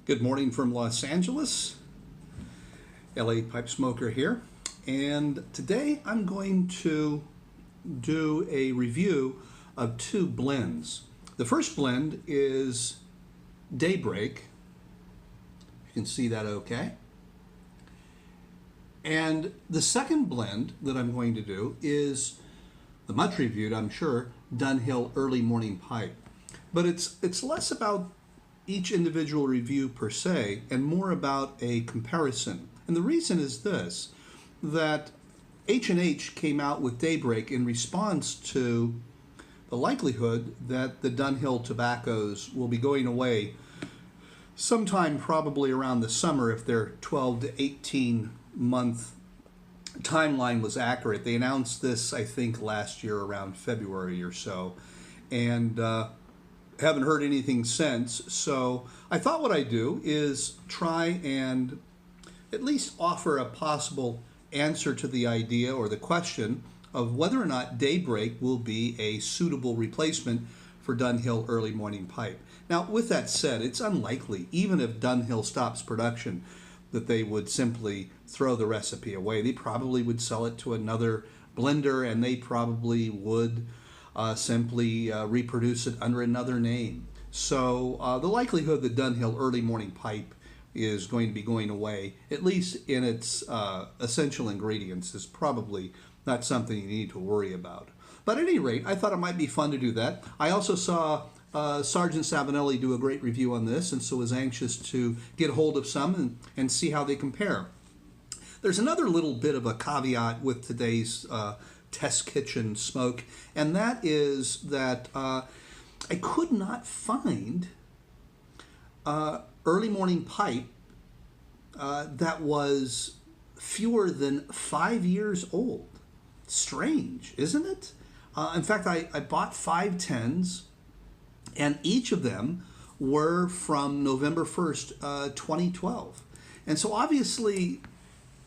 Good morning from Los Angeles. LA Pipe Smoker here. And today I'm going to do a review of two blends. The first blend is Daybreak. You can see that okay. And the second blend that I'm going to do is the much reviewed, I'm sure, Dunhill Early Morning Pipe. But it's less about each individual review per se and more about a comparison. And the reason is this, that H&H came out with Daybreak in response to the likelihood that the Dunhill tobaccos will be going away sometime probably around the summer if their 12 to 18 month timeline was accurate. They announced this, I think, last year around February or so, and haven't heard anything since. So I thought what I'd do is try and at least offer a possible answer to the idea or the question of whether or not Daybreak will be a suitable replacement for Dunhill Early Morning Pipe. Now, with that said, it's unlikely, even if Dunhill stops production, that they would simply throw the recipe away. They probably would sell it to another blender, and they probably would simply reproduce it under another name. So the likelihood that Dunhill Early Morning Pipe is going to be going away, at least in its essential ingredients, is probably not something you need to worry about. But at any rate, I thought it might be fun to do that. I also saw Sergeant Savinelli do a great review on this, and so was anxious to get hold of some and see how they compare. There's another little bit of a caveat with today's test kitchen smoke, and that is that I could not find early morning pipe that was fewer than 5 years old. Strange, isn't it? In fact, I bought 510s, and each of them were from November 1st, 2012. And so obviously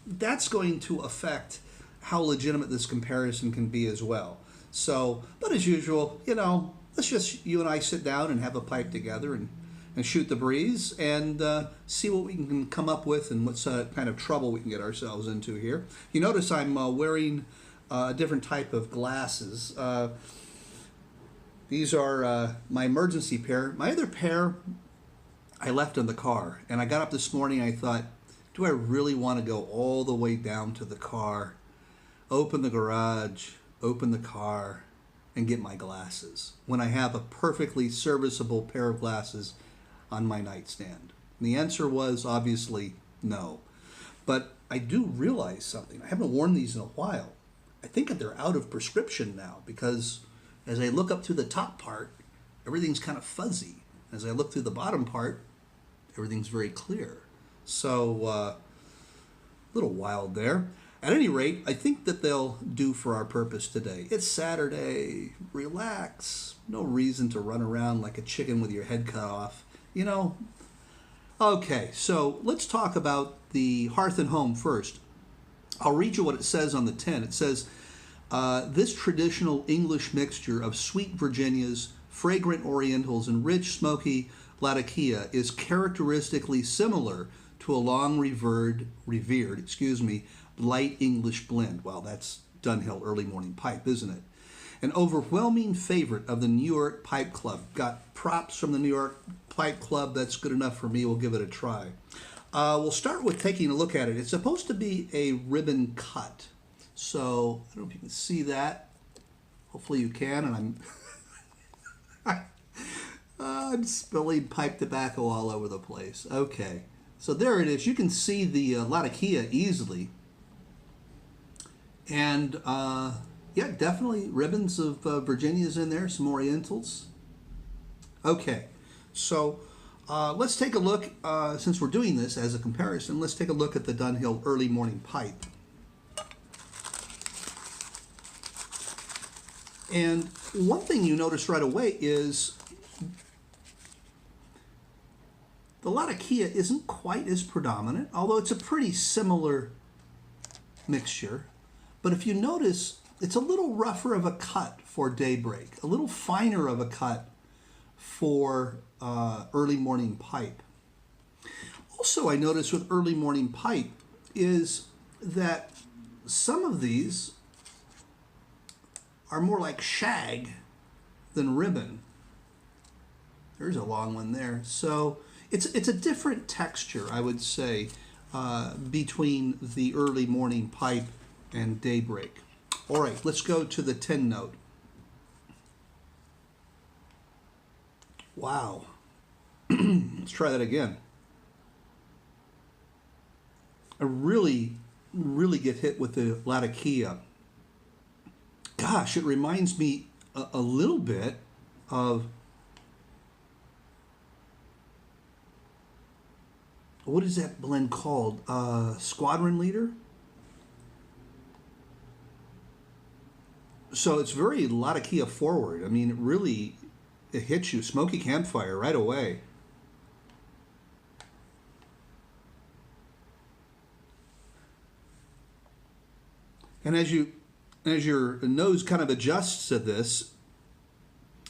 that's going to affect how legitimate this comparison can be as well. So, but as usual, let's just you and I sit down and have a pipe together and shoot the breeze and see what we can come up with and what kind of trouble we can get ourselves into here. You notice I'm wearing a different type of glasses. These are my emergency pair. My other pair I left in the car, and I got up this morning, I thought, do I really want to go all the way down to the car, open the garage, open the car, and get my glasses when I have a perfectly serviceable pair of glasses on my nightstand? And the answer was obviously no. But I do realize something. I haven't worn these in a while. I think that they're out of prescription now because as I look up through the top part, everything's kind of fuzzy. As I look through the bottom part, everything's very clear. So a little wild there. At any rate, I think that they'll do for our purpose today. It's Saturday. Relax. No reason to run around like a chicken with your head cut off. Okay, so let's talk about the Hearth and Home first. I'll read you what it says on the tin. It says, this traditional English mixture of sweet Virginias, fragrant Orientals, and rich, smoky Latakia is characteristically similar to a long revered, light English blend. Well, that's Dunhill Early Morning Pipe, isn't it? An overwhelming favorite of the New York Pipe Club. Got props from the New York Pipe Club. That's good enough for me. We'll give it a try. We'll start with taking a look at it. It's supposed to be a ribbon cut. So, I don't know if you can see that. Hopefully you can. And I'm spilling pipe tobacco all over the place. Okay. So there it is. You can see the Latakia easily. And yeah, definitely ribbons of Virginias in there, some Orientals. Okay, so let's take a look, since we're doing this as a comparison, let's take a look at the Dunhill Early Morning Pipe. And one thing you notice right away is the Latakia isn't quite as predominant, although it's a pretty similar mixture. But if you notice, it's a little rougher of a cut for Daybreak, a little finer of a cut for Early Morning Pipe. Also, I noticed with early morning pipe is that some of these are more like shag than ribbon. There's a long one there. So it's a different texture, I would say, between the early morning pipe and Daybreak. All right, let's go to the 10 note. Wow. Let's try that again. I really get hit with the Latakia. Gosh, it reminds me a little bit of, what is that blend called? Squadron Leader? So it's very Latakia forward. I mean, it hits you. Smoky Campfire right away. And as your nose kind of adjusts to this,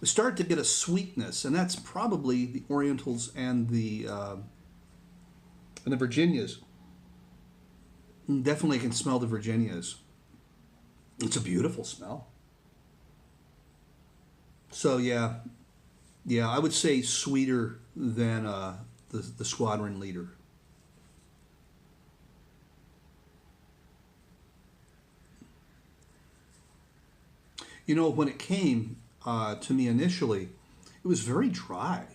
you start to get a sweetness, and that's probably the Orientals and the Virginias. Definitely can smell the Virginias. It's a beautiful smell. So yeah, I would say sweeter than the Squadron Leader. You know, when it came to me initially, it was very dry.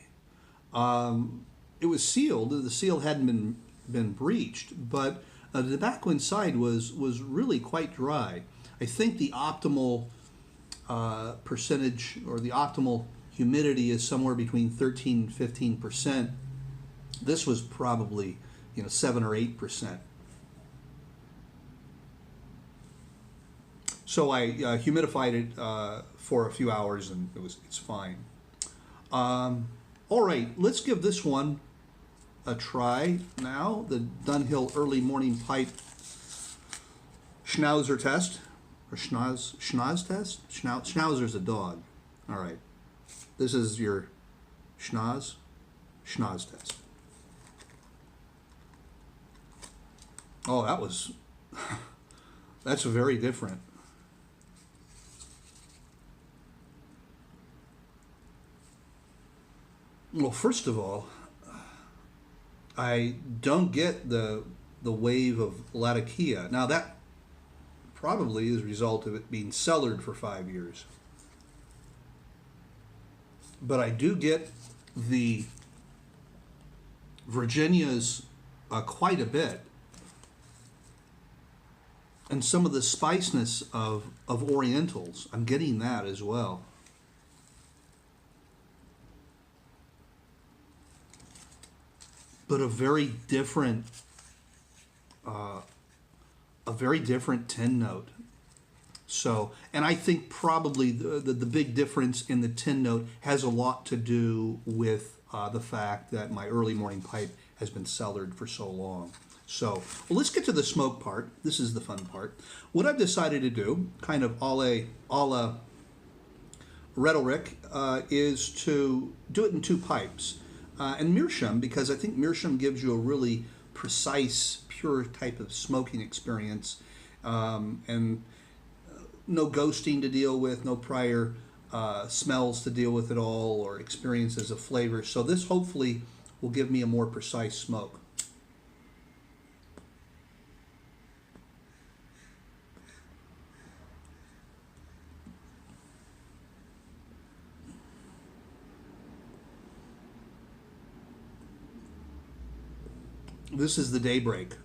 It was sealed. The seal hadn't been breached, but the tobacco inside was really quite dry. I think the optimal percentage or the optimal humidity is somewhere between 13 and 15%. This was probably 7 or 8%. So I humidified it for a few hours, and it's fine. All right, let's give this one a try now. The Dunhill Early Morning Pipe Schnauzer test, or schnoz test. Schnauzer's a dog. All right, this is your schnoz test. Oh, that's very different. Well, first of all, I don't get the wave of Latakia. Now that probably is a result of it being cellared for 5 years. But I do get the Virginias quite a bit. And some of the spiciness of Orientals, I'm getting that as well. But a very different 10 note. So, and I think probably the big difference in the 10 note has a lot to do with the fact that my early morning pipe has been cellared for so long. So, well, let's get to the smoke part. This is the fun part. What I've decided to do, kind of a la rhetoric, is to do it in 2 pipes. And Meerschaum, because I think Meerschaum gives you a really precise, pure type of smoking experience, and no ghosting to deal with, no prior smells to deal with at all, or experiences of flavor. So this hopefully will give me a more precise smoke. This is the Daybreak.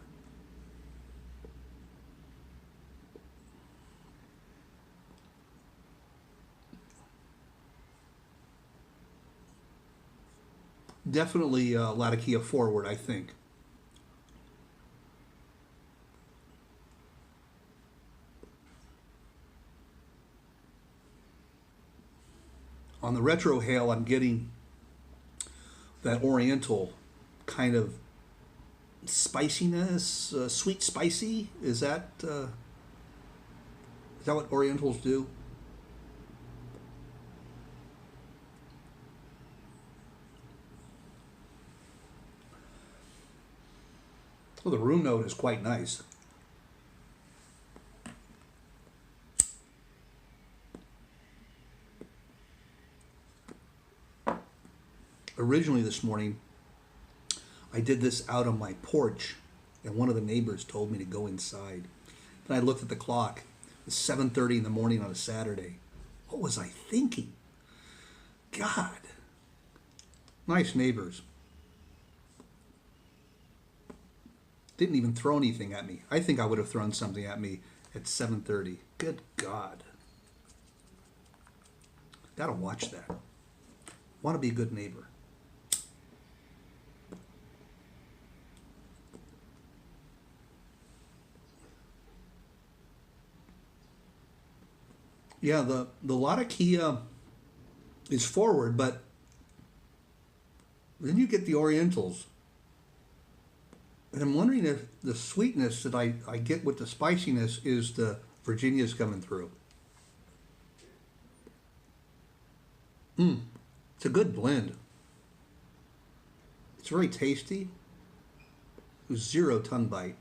Definitely Latakia forward, I think. On the retrohale, I'm getting that Oriental kind of spiciness, sweet spicy. Is that what Orientals do? Well, the room note is quite nice. Originally this morning, I did this out on my porch, and one of the neighbors told me to go inside. Then I looked at the clock. It was 7:30 in the morning on a Saturday. What was I thinking? God. Nice neighbors. Didn't even throw anything at me. I think I would have thrown something at me at 7:30. Good God. Gotta watch that. Want to be a good neighbor. Yeah, the Latakia is forward, but then you get the Orientals. And I'm wondering if the sweetness that I get with the spiciness is the Virginia's coming through. It's a good blend. It's very tasty. With zero tongue bite.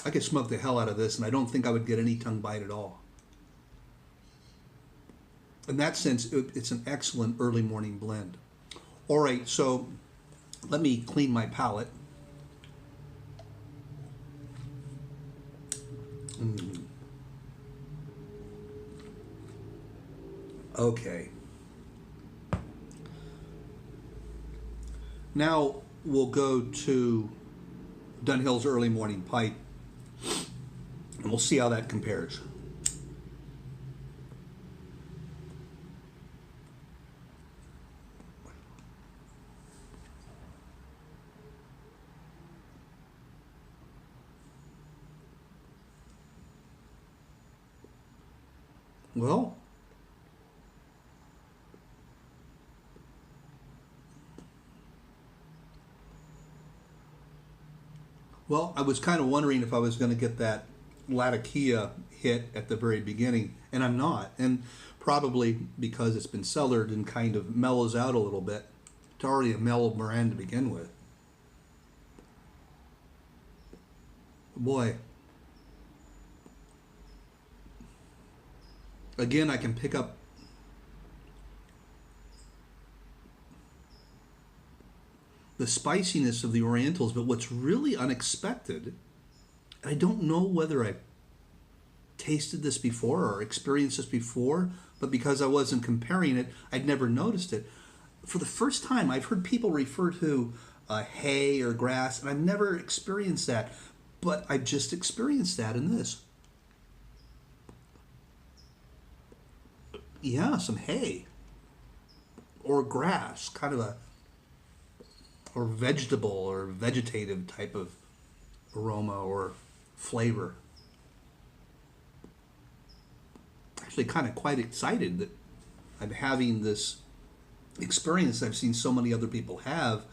I could smoke the hell out of this, and I don't think I would get any tongue bite at all. In that sense, it's an excellent early morning blend. All right, so let me clean my palate. Okay. Now we'll go to Dunhill's early morning pipe, and we'll see how that compares. Well, I was kind of wondering if I was going to get that Latakia hit at the very beginning, and I'm not. And probably because it's been cellared and kind of mellows out a little bit. It's already a mellow brand to begin with. Boy. Again, I can pick up the spiciness of the Orientals, but what's really unexpected, I don't know whether I tasted this before or experienced this before, but because I wasn't comparing it, I'd never noticed it. For the first time, I've heard people refer to hay or grass, and I've never experienced that, but I've just experienced that in this. Yeah, some hay or grass, kind of a or vegetable or vegetative type of aroma or flavor. Actually, kind of quite excited that I'm having this experience I've seen so many other people have,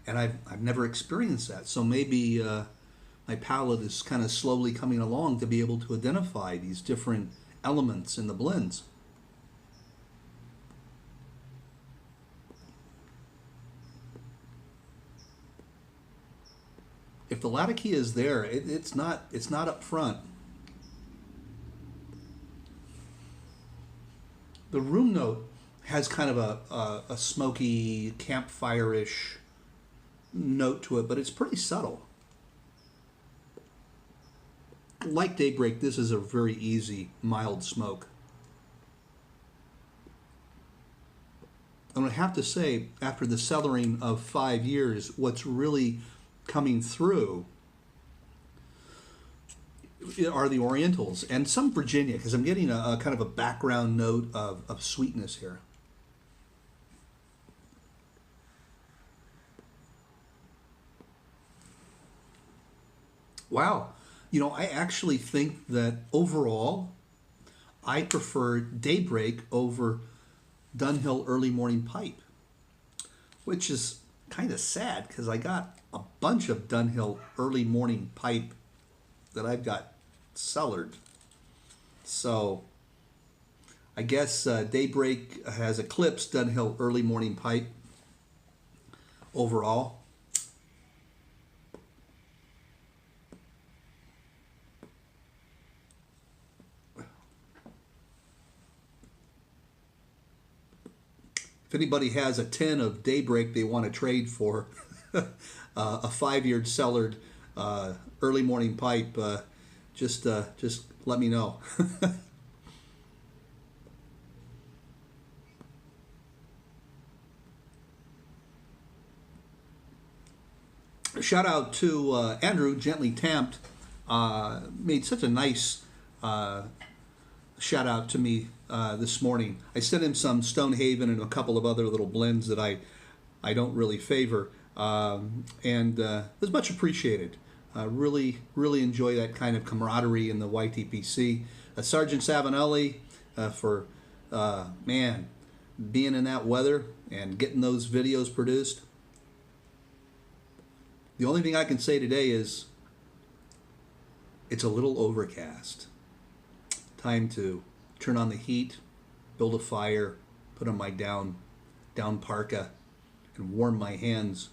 and I've never experienced that. So maybe my palate is kind of slowly coming along to be able to identify these different elements in the blends. If the Latakia is there, it's not up front. The room note has kind of a smoky, campfire-ish note to it, but it's pretty subtle. Like Daybreak, this is a very easy, mild smoke. And I have to say, after the cellaring of 5 years, what's really coming through are the Orientals and some Virginia, because I'm getting a kind of a background note of sweetness here. Wow. I actually think that overall, I prefer Daybreak over Dunhill Early Morning Pipe, which is kind of sad because I got a bunch of Dunhill Early Morning Pipe that I've got cellared. So I guess Daybreak has eclipsed Dunhill Early Morning Pipe overall. If anybody has a tin of Daybreak they want to trade for a 5-year cellared early morning pipe, just let me know. Shout out to Andrew, Gently Tamped. Made such a nice shout out to me this morning. I sent him some Stonehaven and a couple of other little blends that I don't really favor, and it was much appreciated. Really enjoy that kind of camaraderie in the YTPC. Sergeant Savinelli for man being in that weather and getting those videos produced. The only thing I can say today is it's a little overcast. Time to turn on the heat, build a fire, put on my down parka, and warm my hands,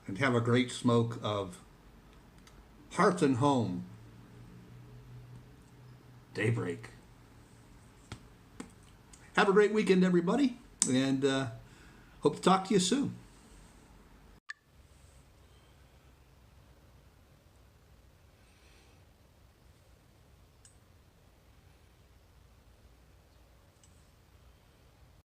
and have a great smoke of Hearth and Home Daybreak. Have a great weekend, everybody, and hope to talk to you soon.